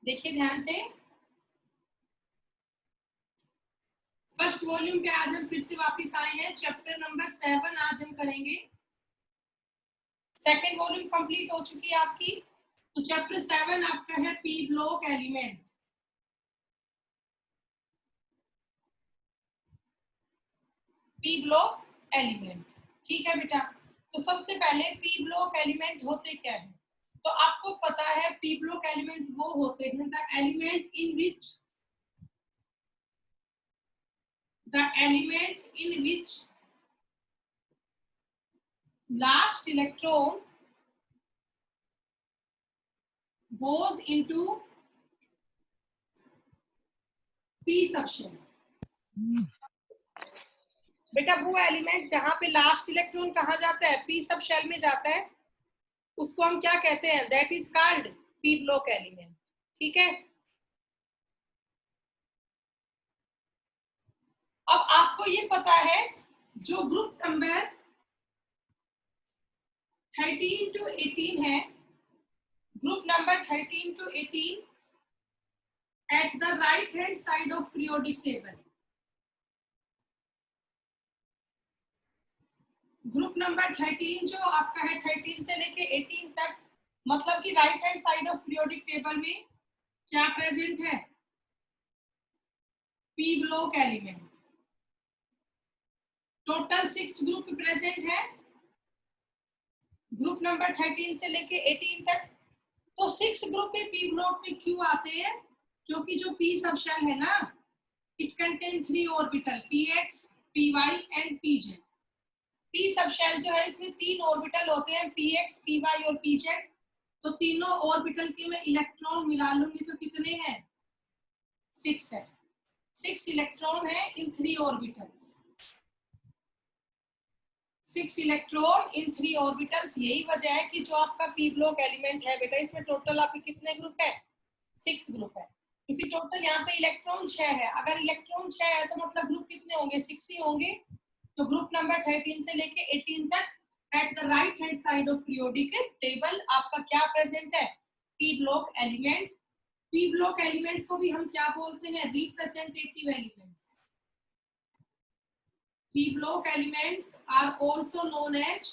देखिए ध्यान से, फर्स्ट वॉल्यूम पे आज हम फिर से वापस आए हैं। चैप्टर नंबर 7 आज हम करेंगे। सेकेंड वॉल्यूम कंप्लीट हो चुकी है आपकी। तो चैप्टर 7 आपका है P block element. P block element, ठीक है बेटा। तो सबसे पहले पी ब्लॉक एलिमेंट होते क्या है? तो आपको पता है पी ब्लॉक एलिमेंट वो होते हैं the element in which last electron goes into p subshell। बेटा वो एलिमेंट जहां पे लास्ट इलेक्ट्रॉन कहा जाता है, पी सब शेल में जाता है, उसको हम क्या कहते हैं? That is called P block element. ठीक है। अब आपको ये पता है जो ग्रुप नंबर 13 टू 18 है, group number 13 two 18 at the right hand side of periodic table, group number 13 जो आपका है 13 से लेके 18 तक, मतलब कि right hand side of periodic table में क्या प्रेजेंट है? P block element. Total 6 group present है ग्रुप नंबर 13 से लेके 18 तक। तो 6 ग्रुप में पी ब्लॉक में क्यों आते हैं? क्योंकि जो पी सब शेल है ना, it contain 3 orbital px, py and pz। P sub shell जो है इसमें 3 ऑर्बिटल होते हैं px, py और pz। तो तीनों ऑर्बिटल के मैं इलेक्ट्रॉन मिला लूंगी तो कितने हैं? 6 है। 6 इलेक्ट्रॉन है इन 3 ऑर्बिटल्स। 6 electron in 3 orbitals. यही वजह है कि जो आपका पी ब्लॉक एलिमेंट है बेटा, इसमें टोटल आपके कितने ग्रुप है? 6 ग्रुप है। क्योंकि टोटल यहाँ पे इलेक्ट्रॉन 6 है। अगर इलेक्ट्रॉन 6 है तो मतलब ग्रुप कितने होंगे? 6 ही होंगे। तो ग्रुप नंबर 13 से लेके 18 तक eight the right hand side of periodic table आपका क्या प्रेजेंट है? P block element. P block element को भी हम क्या बोलते हैं? Representative elements. P block elements are also known as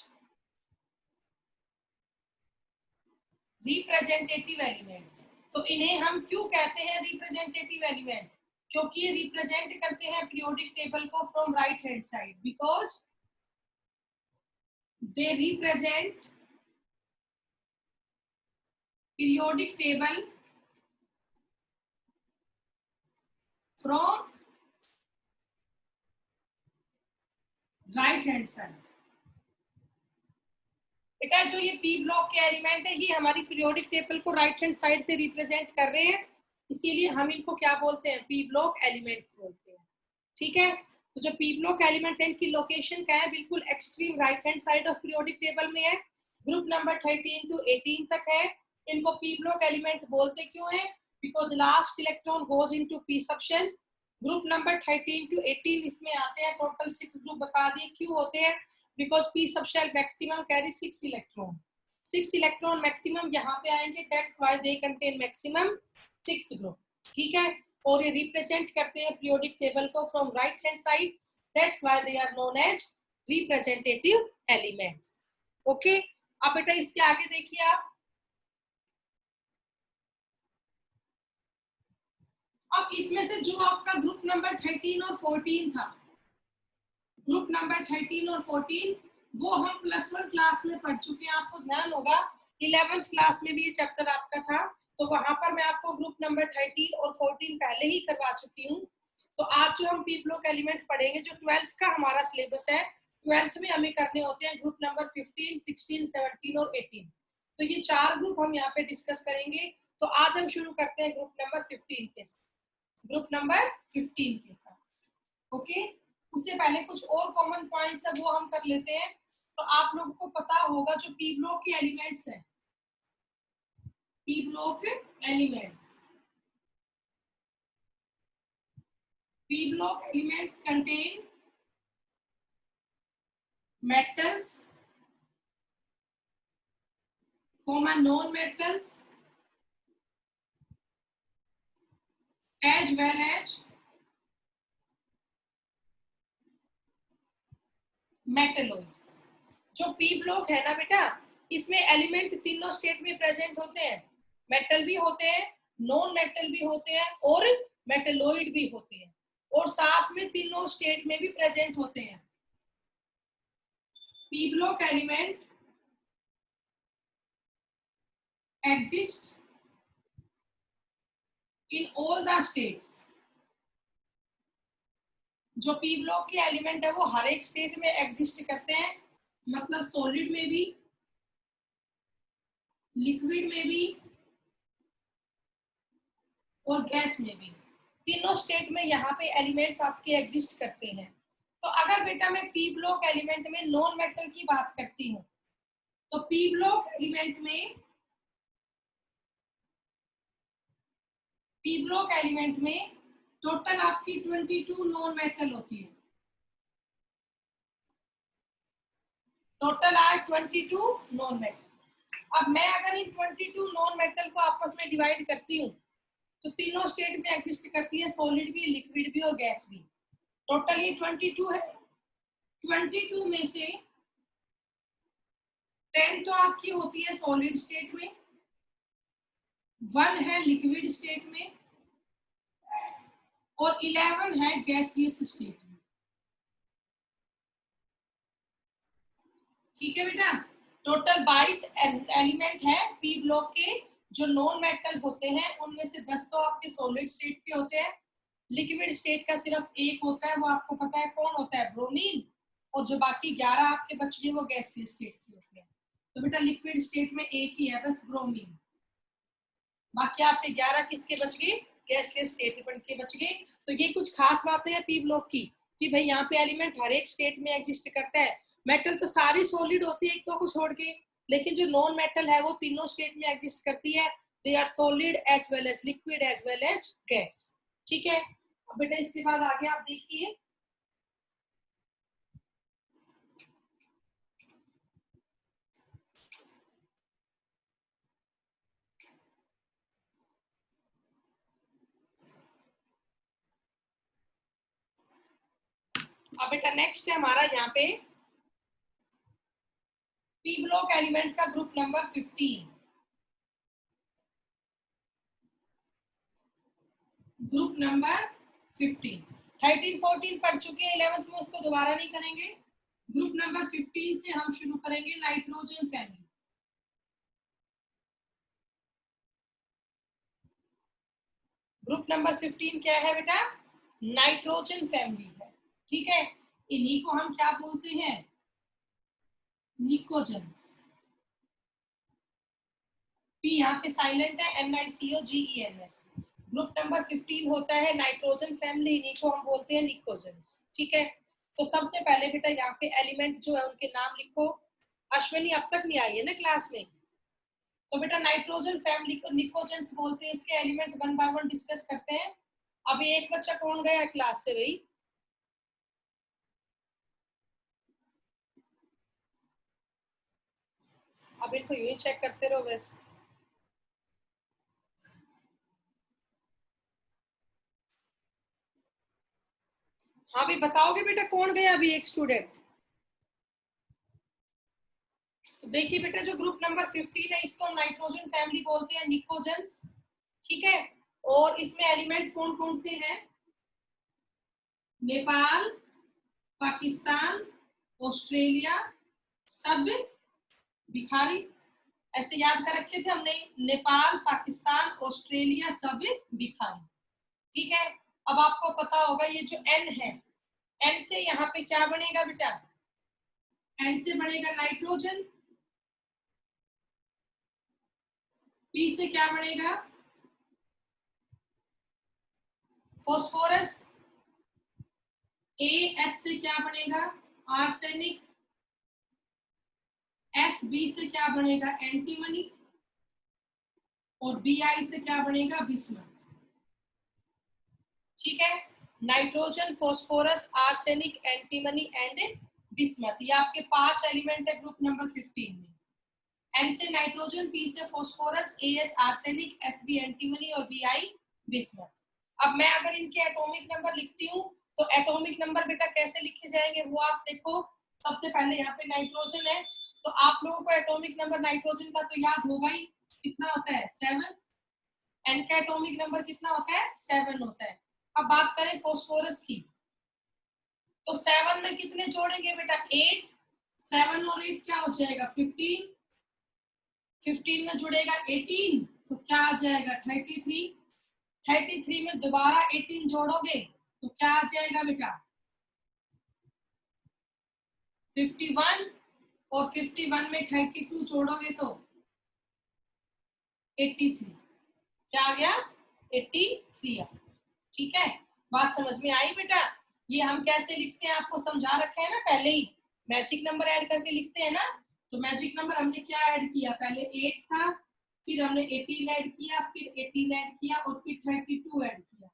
representative elements। तो इन्हें हम क्यों कहते हैं रिप्रेजेंटेटिव एलिमेंट? क्योंकि ये रिप्रेजेंट करते हैं पीरियोडिक टेबल को from right hand side, because they represent periodic table from right hand side. बेटा जो ये पी ब्लॉक के एलिमेंट है ये हमारी पीरियोडिक टेबल को राइट हैंड साइड से रिप्रेजेंट कर रहे हैं, इसीलिए हम इनको क्या बोलते हैं? पी ब्लॉक एलिमेंट्स बोलते हैं। ठीक है। तो जो पी ब्लॉक एलिमेंट है इनकी लोकेशन क्या है? बिल्कुल extreme right hand side of periodic table में है। ग्रुप नंबर 13 टू 18 तक है। इनको पी ब्लॉक एलिमेंट बोलते क्यों है? Because last electron goes into P sub shell. Group number 13 two 18 इसमें आते हैं। टोटल 6 ग्रुप बता दिए क्यों होते हैं। Because P sub shell maximum carry 6 electron. 6 electron maximum यहाँ पे आएंगे, that's why they contain maximum 6 group. ठीक है। और ये रिप्रेजेंट करते हैं पीरियोडिक टेबल को from right hand side, that's why they are known as representative elements. Okay. अब बेटा इसके आगे देखिए आप। अब इसमें से जो आपका ग्रुप नंबर 13 और 14 था, ग्रुप नंबर 13 और 14 वो हम +1 क्लास में पढ़ चुके हैं। आपको ध्यान होगा 11th क्लास में भी ये चैप्टर आपका था, तो वहां पर मैं आपको ग्रुप नंबर 13 और 14 पहले ही करवा चुकी हूँ। तो आज जो हम पी ब्लॉक एलिमेंट पढ़ेंगे, जो 12th का हमारा सिलेबस है, 12th में हमें करने होते हैं ग्रुप नंबर 15, 16, 17 और 18। तो ये 4 ग्रुप हम यहाँ पे डिस्कस करेंगे। तो आज हम शुरू करते हैं ग्रुप नंबर 15 के साथ। ग्रुप नंबर 15 के साथ। ओके। उससे पहले कुछ और कॉमन पॉइंट्स है वो हम कर लेते हैं। तो आप लोगों को पता होगा जो पी ब्लॉक के एलिमेंट्स हैं, P block elements, P block elements contain metals, comma non metals, as well as metalloids. जो पी ब्लॉक है ना बेटा, इसमें एलिमेंट तीनों स्टेट में प्रेजेंट होते हैं, मेटल भी होते हैं, नॉन मेटल भी होते हैं और मेटलोइड भी होते हैं, और साथ में तीनों स्टेट में भी प्रेजेंट होते हैं। P block element exist in all the states. जो पी ब्लॉक के एलिमेंट है वो हर एक स्टेट में एग्जिस्ट करते हैं, मतलब सॉलिड में भी, लिक्विड में भी और गैस में भी, तीनों स्टेट में यहाँ पे एलिमेंट्स आपके एग्जिस्ट करते हैं। तो अगर बेटा मैं पी ब्लॉक एलिमेंट में नॉन मेटल की बात करती हूँ, तो पी ब्लॉक एलिमेंट में टोटल आपकी 22 नॉन मेटल होती है, टोटल आर 22 नॉन मेटल। अब मैं अगर इन 22 नॉन मेटल को आपस में डिवाइड करती हूँ, तो तीनों स्टेट में एग्जिस्ट करती है, सॉलिड भी, लिक्विड भी और गैस भी। टोटल ये 22 है। 22 में से 10 तो आपकी होती है सॉलिड स्टेट में, 1 है लिक्विड स्टेट में और 11 है गैसियस स्टेट में। ठीक है बेटा, टोटल 22 एलिमेंट है पी ब्लॉक के। जो नॉन मेटल होते हैं उनमें से 10 तो आपके सॉलिड स्टेट के होते हैं, लिक्विड स्टेट का सिर्फ एक होता है, वो आपको पता है कौन होता है, ब्रोमीन, और जो बाकी 11 आपके बच गए वो गैसियस स्टेट के होते हैं। तो बेटा लिक्विड स्टेट में एक ही है बस, ब्रोमीन। बाकी आपके 11 किसके बच गए, गैसियस स्टेट के बच गए। तो ये कुछ खास बातें हैं पी ब्लॉक की, कि भाई यहाँ पे एलिमेंट हर एक स्टेट में एग्जिस्ट करता है। मेटल तो सारी सॉलिड होती है एक तो को छोड़ के, लेकिन जो नॉन मेटल है वो तीनों स्टेट में एग्जिस्ट करती है। They are solid as well as liquid as well as gas. ठीक है, अब बेटा इसके बाद आगे आप देखिए, अब बेटा नेक्स्ट है हमारा यहाँ पे पी ब्लॉक एलिमेंट का ग्रुप नंबर 15। ग्रुप नंबर 15, 13 14 पढ़ चुके हैं 11th में, उसको दोबारा नहीं करेंगे। ग्रुप नंबर 15 से हम शुरू करेंगे, नाइट्रोजन फैमिली। ग्रुप नंबर 15 क्या है बेटा, नाइट्रोजन फैमिली है। ठीक है, इन्हीं को हम क्या बोलते हैं, निकोजेंस। पी यहाँ पे साइलेंट है, NiCOGENS। ग्रुप नंबर 15 होता है नाइट्रोजन फैमिली, इन्हीं को हम बोलते हैं निकोजेंस। ठीक है, तो सबसे पहले बेटा यहाँ पे एलिमेंट जो है उनके नाम लिखो। अश्विनी अब तक नहीं आई है ना क्लास में, तो बेटा नाइट्रोजन फैमिली को निकोजेंस बोलते हैं। इसके एलिमेंट 1 बाय 1 डिस्कस करते हैं। अभी एक बच्चा कौन गया है क्लास से भाई, अब इनको यूं ही चेक करते रहो बस। हाँ भी बताओगे बेटा कौन गया अभी एक स्टूडेंट। तो देखिए बेटा जो ग्रुप नंबर 15 है इसको नाइट्रोजन फैमिली बोलते हैं, निकोजेंस। ठीक है, और इसमें एलिमेंट कौन कौन से हैं, नेपाल, पाकिस्तान, ऑस्ट्रेलिया, सब भिखारी। ऐसे याद कर रखे थे हमने, नेपाल, पाकिस्तान, ऑस्ट्रेलिया, सब भिखारी। ठीक है, अब आपको पता होगा ये जो एन है, एन से यहाँ पे क्या बनेगा बेटा, एन से बनेगा नाइट्रोजन, पी से क्या बनेगा, फॉस्फोरस, ए एस से क्या बनेगा, आर्सेनिक, एस बी से क्या बनेगा, एंटीमनी, और बी आई से क्या बनेगा, बिस्मथ। ठीक है, nitrogen, phosphorus, arsenic, antimony and bismuth, ये आपके 5 एलिमेंट है ग्रुप नंबर 15 में। एन से नाइट्रोजन, पी से phosphorus, A S arsenic, S B antimony और बी आई बिस्मथ। अब मैं अगर इनके एटॉमिक नंबर लिखती हूँ तो एटॉमिक नंबर बेटा कैसे लिखे जाएंगे वो आप देखो। सबसे पहले यहाँ पे नाइट्रोजन है, तो आप लोगों को एटॉमिक नंबर नाइट्रोजन का तो याद होगा ही, कितना होता है 7। एन का एटॉमिक नंबर कितना होता है 7 होता है। अब बात करें फास्फोरस की, तो 7 में कितने जोड़ेंगे बेटा 8, 7 और 8 क्या हो जाएगा 15, 15 में जुड़ेगा 18 तो क्या आ जाएगा 33, 33 में दोबारा 18 जोड़ोगे तो क्या आ जाएगा बेटा 51, और 51 में 32 जोड़ोगे तो 83, क्या आ गया 83 आ। ठीक है, बात समझ में आई बेटा। ये हम कैसे लिखते हैं आपको समझा रखे हैं ना पहले ही, मैजिक नंबर ऐड करके लिखते हैं ना। तो मैजिक नंबर हमने क्या ऐड किया, पहले 8 था, फिर हमने 18 ऐड किया, फिर 18 ऐड किया और फिर 32 ऐड किया।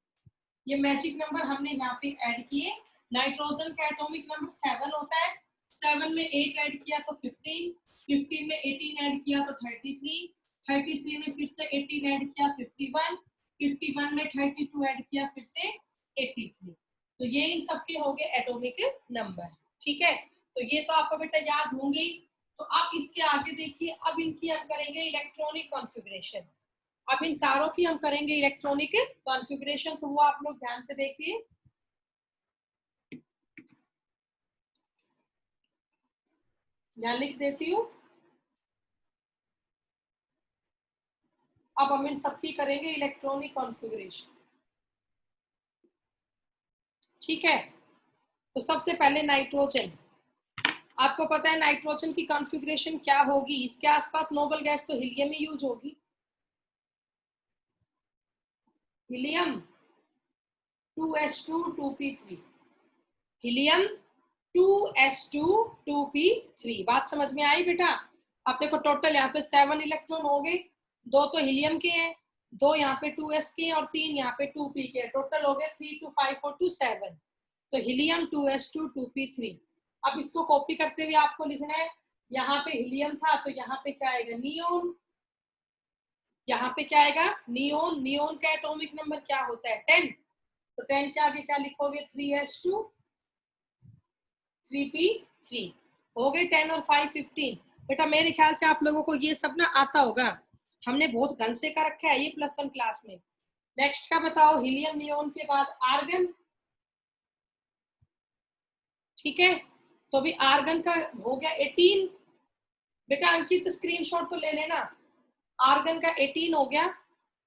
ये मैजिक नंबर हमने यहाँ पे ऐड किए। नाइट्रोजन का एटॉमिक नंबर 7 होता है, 7 में 8 ऐड किया तो 15, 15 में 18 ऐड किया तो 33, 33 में फिर से 18 ऐड किया 51, 51 में 32 ऐड किया फिर से 83। तो ये इन सबके हो गए एटॉमिक नंबर। ठीक है, तो ये तो आपको बेटा याद होंगे। तो आप इसके आगे देखिए, अब इनकी हम करेंगे इलेक्ट्रॉनिक कॉन्फ़िगरेशन। अब इन सारों की हम करेंगे इलेक्ट्रॉनिक कॉन्फ़िगरेशन, तो वो आप लोग ध्यान से देखिए। यहाँ लिख देती हूँ। अब हम इन सबकी करेंगे इलेक्ट्रॉनिक कॉन्फ़िगरेशन। ठीक है, तो सबसे पहले नाइट्रोजन। आपको पता है नाइट्रोजन की कॉन्फ़िगरेशन क्या होगी, इसके आसपास नोबल गैस तो हीलियम ही यूज होगी। Helium 2s2 2p3, helium 2s2 2p3। बात समझ में आई बेटा। अब देखो टोटल यहाँ पे 7 इलेक्ट्रॉन हो गए, 2 तो हीलियम के हैं, 2 यहाँ पे 2s के हैं और 3 यहाँ पे 2p के हैं। टोटल हो गए 3 2 5 4 2 7। तो हीलियम 2s2 2p3। अब इसको कॉपी करते हुए आपको लिखना है, यहाँ पे हीलियम था तो यहाँ पे क्या आएगा नियोन, यहाँ पे क्या आएगा नियोन। नियोन का एटॉमिक नंबर क्या होता है 10, तो 10 के आगे क्या लिखोगे 3s2 3p3। हो गए 10 और 5 15। बेटा मेरे ख्याल से आप लोगों को ये सब ना आता होगा, हमने बहुत ढंग से कर रखा है ये +1 क्लास में। नेक्स्ट का बताओ, हीलियम नियोन के बाद आर्गन। ठीक है, तो अभी आर्गन का हो गया 18। बेटा अंकित स्क्रीनशॉट तो ले लेना, आर्गन का 18 हो गया।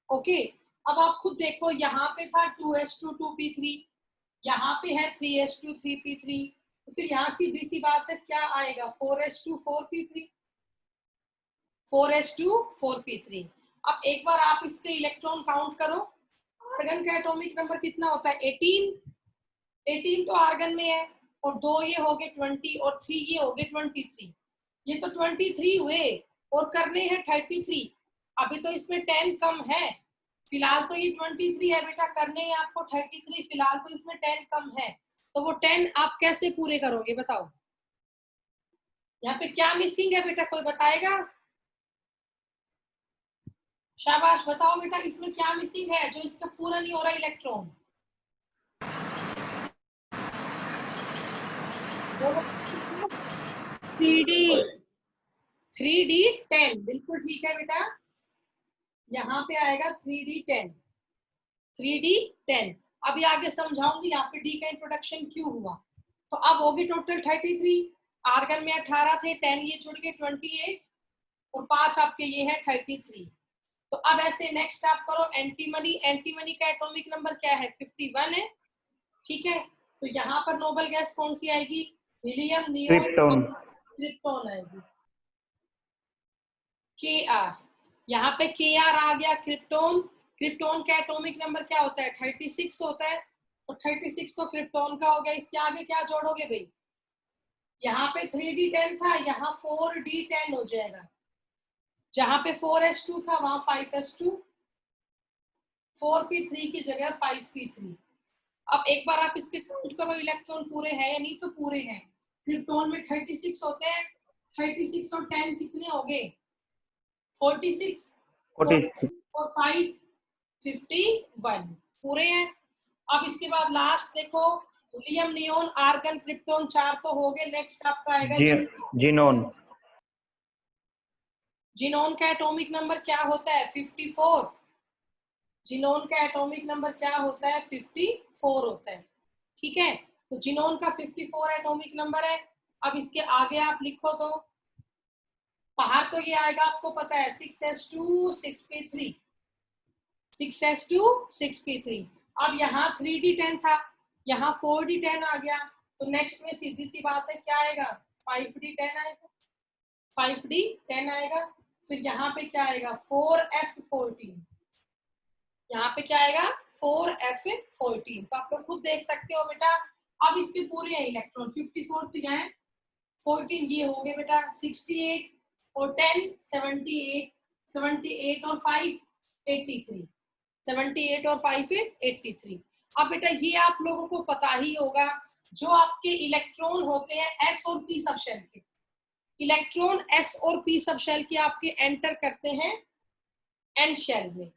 ओके, अब आप खुद देखो, यहाँ पे था 2s2 2p3, यहाँ पे है 3s2 3p3, तो फिर यहाँ सीधी सी बात है क्या आएगा 4s2 4p3, 4s2 4p3। अब एक बार आप इसके इलेक्ट्रॉन काउंट करो, आर्गन का एटॉमिक नंबर कितना होता है 18, 18 तो आर्गन में है, और 2 ये हो गए 20 और 3 ये हो गए 23। ये तो 23 हुए और करने हैं 33। अभी तो इसमें 10 कम है, फिलहाल तो ये 23 है बेटा, करने हैं आपको 33, फिलहाल तो इसमें 10 कम है। तो वो 10 आप कैसे पूरे करोगे बताओ, यहाँ पे क्या मिसिंग है बेटा, कोई बताएगा? शाबाश, बताओ बेटा इसमें क्या मिसिंग है जो इसका पूरा नहीं हो रहा इलेक्ट्रॉन। 3d10, बिल्कुल ठीक है बेटा, यहाँ पे आएगा 3d10, 3d10। अभी आगे समझाऊंगी यहाँ पे डी का इंट्रोडक्शन क्यों हुआ। तो अब होगी टोटल 33, आर्गन में 18 थे, 10 ये जुड़ गए 28 और 5 आपके ये है 33। तो अब ऐसे नेक्स्ट आप करो एंटीमनी। एंटीमनी का एटॉमिक नंबर क्या है 51 है। ठीक है, तो यहाँ पर नोबल गैस कौन सी आएगी, हीलियम नियोन क्रिप्टोन आएगी Kr। यहाँ पे Kr आ गया क्रिप्टोन। क्रिप्टोन का एटॉमिक नंबर क्या होता है 36 होता है, तो 36 तो क्रिप्टोन का हो गया। इसके आगे क्या जोड़ोगे भाई, यहाँ पे 3d10 था, यहाँ 4d10 हो जाएगा, जहां पे 4s2 था वहां 5s2, 4p3 की जगह 5p3। अब एक बार आप इसके काउंट करो इलेक्ट्रॉन पूरे हैं या नहीं, तो पूरे हैं। क्रिप्टोन में 36 होते हैं, 36 और 10 कितने हो गए 46, 46 और 5 51, पूरे हैं। अब इसके बाद लास्ट देखो, लिथियम, नियोन, आर्गन, क्रिप्टोन, 4 तो हो गए। नेक्स्ट आपका आएगा जीनोन। जिनोन का एटॉमिक नंबर क्या होता है? 54। जिनोन का एटॉमिक नंबर क्या होता है? 54 होता है। ठीक है, तो जिनोन का 54 एटॉमिक नंबर है। अब इसके आगे आप लिखो तो बाहर तो ये आएगा, आपको पता है 6s2 6p3, 6s2 6p3। अब यहाँ 3d10 था, यहाँ 4d10 आ गया, तो नेक्स्ट में सीधी सी बात है क्या आएगा? 5d10 आएगा, 5d10 आएगा। फिर यहाँ पे क्या आएगा? 4f14, यहाँ पे क्या आएगा? 4f14। तो आप लोग खुद देख सकते हो बेटा। अब इसके पूरे हैं इलेक्ट्रॉन, 54 तो यहाँ है, 14 ये हो गए बेटा, 68 और 10 78, 78 और 5 83, 78 और 5 83। अब बेटा ये आप लोगों को पता ही होगा, जो आपके इलेक्ट्रॉन होते हैं एस और पी सब शेल के, इलेक्ट्रॉन एस और पी सब शेल के आपके एंटर करते हैं एन शेल में।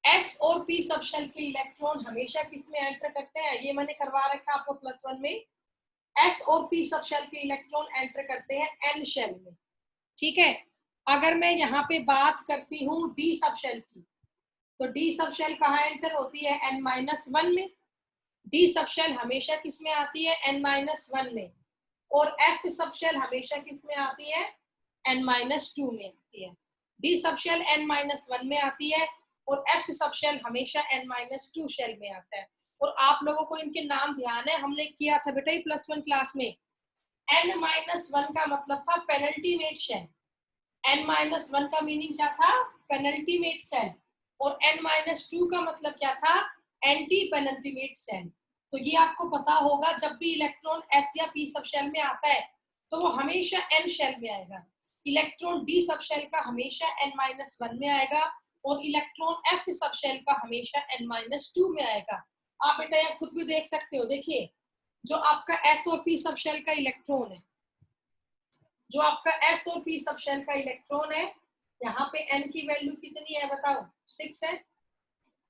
एस और पी सब शेल के इलेक्ट्रॉन हमेशा किस में एंटर करते हैं? ये मैंने करवा रखा आपको +1 में। एस और पी सब शेल के इलेक्ट्रॉन एंटर करते हैं एन शेल में। ठीक है, अगर मैं यहाँ पे बात करती हूँ डी सब शेल की, तो डी सब शेल कहाँ एंटर होती है? n-1 में। डी सब शेल हमेशा किस में आती है? n-1 में। और एफ सब शेल हमेशा किस में आती है? n-2 में आती है। डी सब शेल n-1 में आती है और एफ सब शेल हमेशा n-2 शेल में आता है। और आप लोगों को इनके नाम ध्यान है, हमने किया था बेटा +1 क्लास में। n-1 का मतलब था पेनल्टीमेट शेल, n-1 का मीनिंग क्या था? Penultimate shell. और n-2 का मतलब क्या था? Anti penultimate shell. तो ये आपको पता होगा, जब भी इलेक्ट्रॉन एस या पी सब शेल में आता है तो वो हमेशा एन शेल में आएगा। इलेक्ट्रॉन डी सब शेल का हमेशा n-1 में आएगा और इलेक्ट्रॉन एफ सब शेल का हमेशा n-2 में आएगा। आप बेटा यहाँ खुद भी देख सकते हो, देखिए जो आपका एस और पी सब शेल का इलेक्ट्रॉन है, जो आपका एस और पी सब शेल का इलेक्ट्रॉन है, यहाँ पे एन की वैल्यू कितनी है बताओ? 6 है।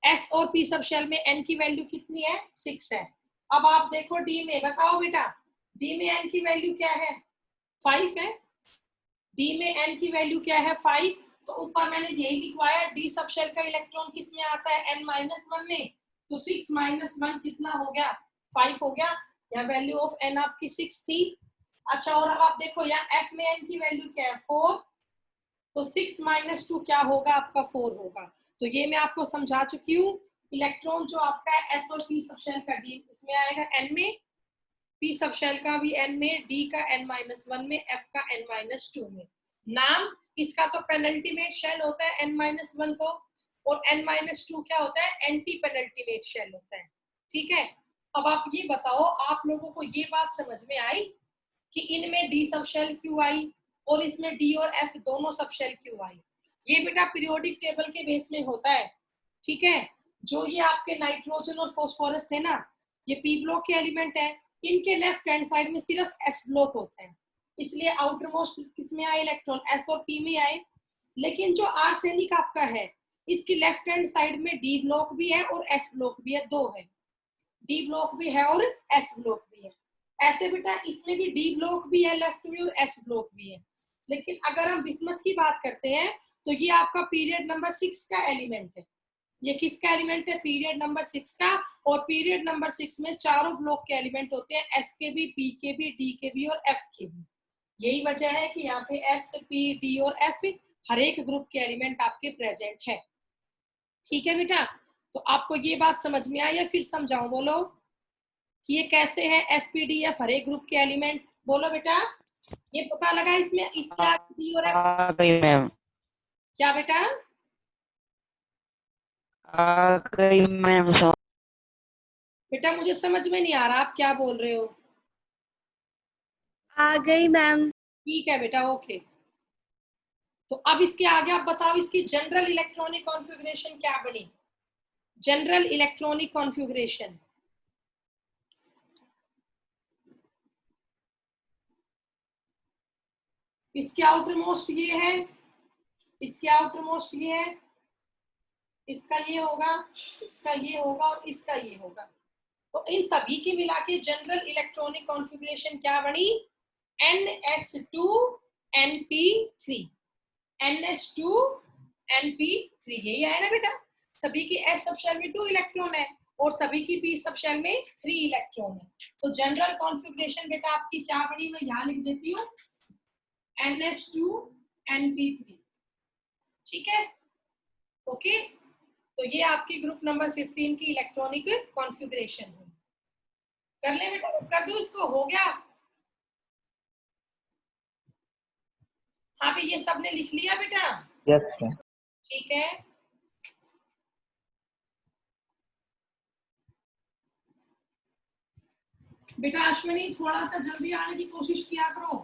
एस और पी सब शेल में एन की वैल्यू कितनी है? 6 है। अब आप देखो डी में, बताओ बेटा डी में एन की वैल्यू क्या है? 5 है। डी में एन की वैल्यू क्या है? 5। तो ऊपर मैंने यही लिखवाया, डी सब शेल का इलेक्ट्रॉन किस में आता है? n-1 में। तो 6 - 1 कितना हो गया? 5 हो गया। या वैल्यू ऑफ एन आपकी 6 थी। अच्छा, और अब आप देखो यहाँ एफ में एन की वैल्यू क्या है? 4। तो 6 - 2 क्या होगा? आपका 4 होगा। तो ये मैं आपको समझा चुकी हूँ। इलेक्ट्रॉन जो आपका एस और पी सब शेल का डी इसमें आएगा एन में, पी सब शेल का भी एन में, डी का n-1 में, एफ का n-2 में। नाम इसका तो पेनल्टीमेट शेल होता है n-1 को, और n-2 क्या होता है? एंटी पेनल्टीमेट शेल होता है। ठीक है, अब आप ये बताओ, आप लोगों को ये बात समझ में आई कि इनमें डी सब शेल क्यों आई और इसमें डी और एफ दोनों सब शेल क्यों आई? ये बेटा पीरियोडिक टेबल के बेस में होता है। ठीक है, जो ये आपके नाइट्रोजन और फास्फोरस थे ना, ये पी ब्लॉक के एलिमेंट है, इनके लेफ्ट हैंड साइड में सिर्फ एस ब्लॉक होता है, इसलिए आउटर मोस्ट किसमें आए इलेक्ट्रॉन? एस और पी में आए। लेकिन जो आर्सेनिक आपका है, इसकी लेफ्ट हैंड साइड में डी ब्लॉक भी है और एस ब्लॉक भी है, दो है, डी ब्लॉक भी है और एस ब्लॉक भी है। ऐसे बेटा इसमें भी डी ब्लॉक भी है लेफ्ट में और एस ब्लॉक भी है। लेकिन अगर हम बिस्मथ की बात करते हैं तो ये आपका पीरियड नंबर 6 का एलिमेंट है। ये किसका एलिमेंट है? पीरियड नंबर 6 का। और पीरियड नंबर 6 में चारों ब्लॉक के एलिमेंट होते हैं, एस के भी, पी के भी, डी के भी और एफ के भी। यही वजह है कि यहाँ पे एस, पी, डी और एफ हर एक ग्रुप के एलिमेंट आपके प्रेजेंट है। ठीक है बेटा, तो आपको ये बात समझ में आई या फिर समझाऊं? बोलो कि ये कैसे है एसपीडीएफ हर एक ग्रुप के एलिमेंट। बोलो बेटा, ये पता लगा इसमें इसके आगे डी और एफ? मैम क्या बेटा? मैम बेटा मुझे समझ में नहीं आ रहा आप क्या बोल रहे हो। आ गई मैम। ठीक है बेटा, ओके। तो अब इसके आगे आप बताओ इसकी जनरल इलेक्ट्रॉनिक कॉन्फ़िगरेशन क्या बनी? जनरल इलेक्ट्रॉनिक कॉन्फ़िगरेशन इसके आउटर मोस्ट ये है, इसके आउटर मोस्ट ये है, इसका ये होगा, इसका ये होगा और इसका ये होगा। तो इन सभी की मिला के जनरल इलेक्ट्रॉनिक कॉन्फ़िगरेशन क्या बनी? NS2NP3। NS2NP3 यही आया ना बेटा। सभी की S सब शेल में 2 इलेक्ट्रॉन है और सभी की P सब शेल में 3 इलेक्ट्रॉन है। तो जनरल कॉन्फ़िगरेशन बेटा आपकी क्या बनी? मैं यहाँ लिख देती हूँ NS2NP3। ठीक है, ओके। तो ये आपकी ग्रुप नंबर 15 की इलेक्ट्रॉनिक कॉन्फ़िगरेशन है। कर ले बेटा, कर दो इसको, हो गया। हाँ भाई, ये सबने लिख लिया बेटा? Yes ma'am. ठीक है, बेटा अश्विनी थोड़ा सा जल्दी आने की कोशिश किया करो।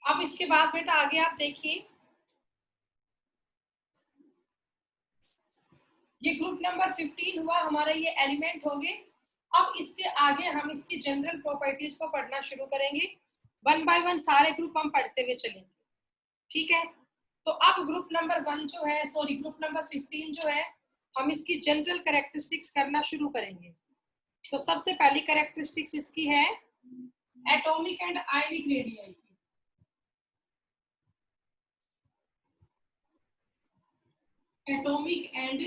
अब इसके बाद बेटा आगे आप देखिए, ये ग्रुप नंबर 15 हुआ हमारा, ये एलिमेंट हो गए। अब इसके आगे हम इसकी जनरल प्रॉपर्टीज को पढ़ना शुरू करेंगे। 1 बाय 1 सारे ग्रुप हम पढ़ते हुए चलेंगे। ठीक है, तो अब ग्रुप नंबर 1 जो है, सॉरी ग्रुप नंबर 15 जो है, हम इसकी जनरल कैरेक्टरिस्टिक्स करना शुरू करेंगे। तो सबसे पहली कैरेक्टरिस्टिक्स इसकी है एटॉमिक एंड आयनिक रेडियाई की। Atomic and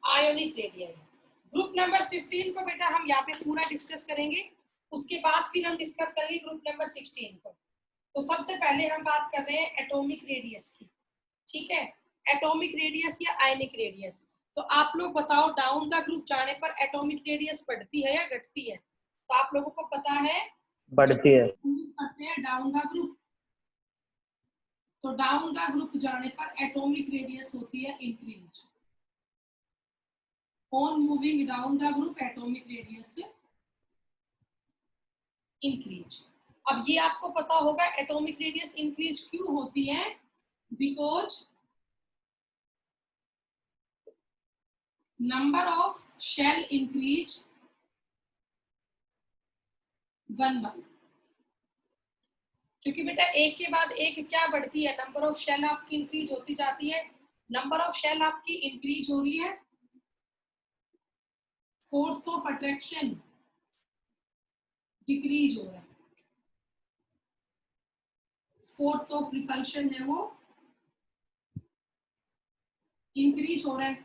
ionic radii. Group number 15 को बेटा हम यहाँ पे पूरा डिस्कस करेंगे, उसके बाद फिर हम डिस्कस करेंगे ग्रुप नंबर 16 को। तो सबसे पहले हम बात कर रहे हैं एटॉमिक रेडियस की। ठीक है, एटॉमिक रेडियस या आयनिक रेडियस। तो आप लोग बताओ, डाउन द ग्रुप जाने पर एटॉमिक रेडियस बढ़ती है या घटती है? तो आप लोगों को पता है, बढ़ती है। करते हैं डाउन द ग्रुप, तो डाउन द ग्रुप जाने पर एटॉमिक रेडियस होती है increase. On moving down the group atomic radius increase. अब ये आपको पता होगा एटॉमिक रेडियस इंक्रीज क्यों होती है? Because number of shell increase 1 1। क्योंकि बेटा एक के बाद एक क्या बढ़ती है, नंबर ऑफ शेल आपकी इंक्रीज होती जाती है। नंबर ऑफ शेल आपकी इंक्रीज हो रही है, फोर्स ऑफ अट्रैक्शन डिक्रीज हो रहा है, फोर्स ऑफ रिपल्शन है वो इंक्रीज हो रहा है,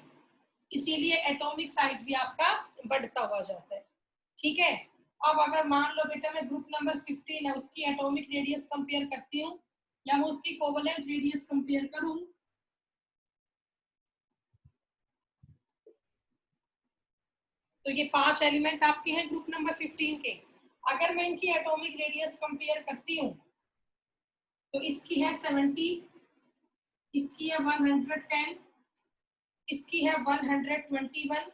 इसीलिए एटॉमिक साइज भी आपका बढ़ता हुआ जाता है। ठीक है, अब अगर मान लो बेटा मैं ग्रुप नंबर 15 है उसकी एटॉमिक रेडियस कंपेयर करती हूँ, या मैं उसकी कोवेलेंट रेडियस कंपेयर करूं, तो ये 5 एलिमेंट आपके हैं ग्रुप नंबर 15 के। अगर मैं इनकी एटॉमिक रेडियस कंपेयर करती हूँ, तो इसकी है 70, इसकी है 110, इसकी है 121,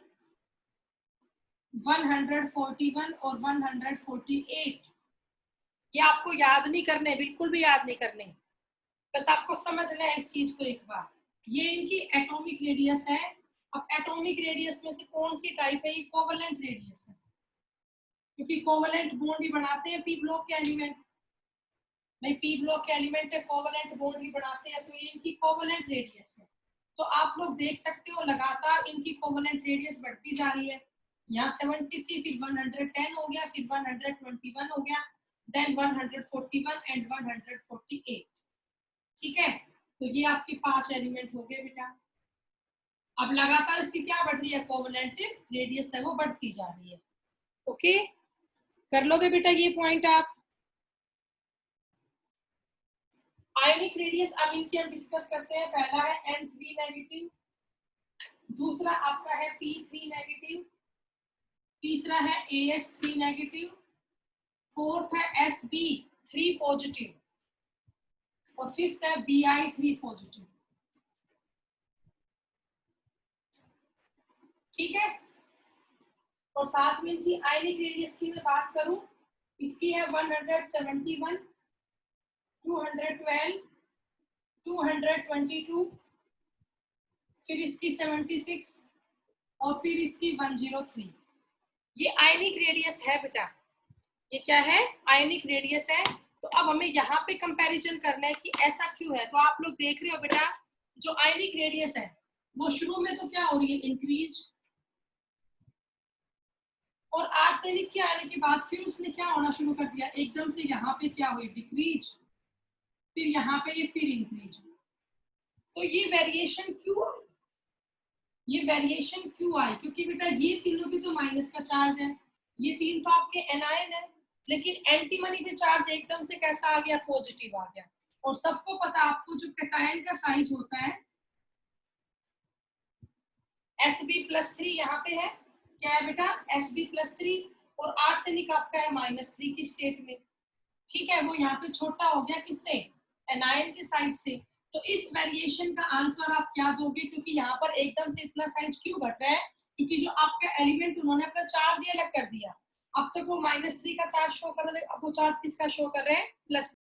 141 और 148। ये आपको याद नहीं करने, बिल्कुल भी याद नहीं करने, बस आपको समझना है इस चीज को एक बार। ये इनकी एटॉमिक रेडियस है। अब एटॉमिक रेडियस में से कौन सी टाइप है? ये कोवेलेंट रेडियस है, क्योंकि कोवेलेंट बॉन्ड ही बनाते हैं पी ब्लॉक के एलिमेंट। नहीं, पी ब्लॉक के एलिमेंट है कोवेलेंट बॉन्ड ही बनाते हैं, तो ये इनकी कोवेलेंट रेडियस है। तो आप लोग देख सकते हो लगातार इनकी कोवेलेंट रेडियस बढ़ती जा रही है। यहाँ 73, फिर 110 हो गया, फिर 121 हो गया, देन 141 एंड 148। ठीक है, तो ये आपके 5 एलिमेंट हो गए बेटा। अब लगातार इसकी क्या बढ़ रही है? कोवेलेंट रेडियस है वो बढ़ती जा रही है। ओके, कर लोगे बेटा ये पॉइंट आप? आयनिक रेडियस अब इनकी हम डिस्कस करते हैं। पहला है N3 नेगेटिव, दूसरा आपका है P3 नेगेटिव, तीसरा है AS3 नेगेटिव, फोर्थ है SB3 पॉजिटिव और फिफ्थ है Bi3 पॉजिटिव। ठीक है, और साथ में इनकी आयनिक रेडियस की मैं बात करूं, इसकी है 171, 212, 222, फिर इसकी 76 और फिर इसकी 103। ये आयनिक रेडियस है बेटा, ये क्या है, आयनिक रेडियस है। तो अब हमें यहाँ पे कंपैरिजन करना है कि ऐसा क्यों है। तो आप लोग देख रहे हो बेटा, जो आयनिक रेडियस है वो शुरू में तो क्या हो रही है, इंक्रीज, और आर्सेनिक के आने के बाद फिर उसने क्या होना शुरू कर दिया, एकदम से यहाँ पे क्या हुई, डिक्रीज, फिर यहाँ पे ये फिर इंक्रीज। तो ये वेरिएशन क्यों, ये वेरिएशन क्यों आई, क्योंकि बेटा ये तीनों भी तो माइनस का चार्ज है, ये तीन तो आपके एनायन है, लेकिन एंटीमनी पे चार्ज एकदम से कैसा आ गया, पॉजिटिव आ गया। और सबको पता आपको जो कैटायन का साइज होता है Sb+3 यहाँ पे है, क्या है बेटा, Sb+3, और आर्सेनिक आपका है -3 की स्टेट में, ठीक है। वो यहाँ पे छोटा हो गया किससे, एनायन के साइज से। तो इस वेरिएशन का आंसर आप क्या दोगे, क्योंकि यहाँ पर एकदम से इतना साइज क्यों घट रहा है, क्योंकि जो आपका एलिमेंट उन्होंने अपना चार्ज ही अलग कर दिया। अब तक वो -3 का चार्ज शो कर रहे थे, अब वो चार्ज किसका शो कर रहे हैं, +3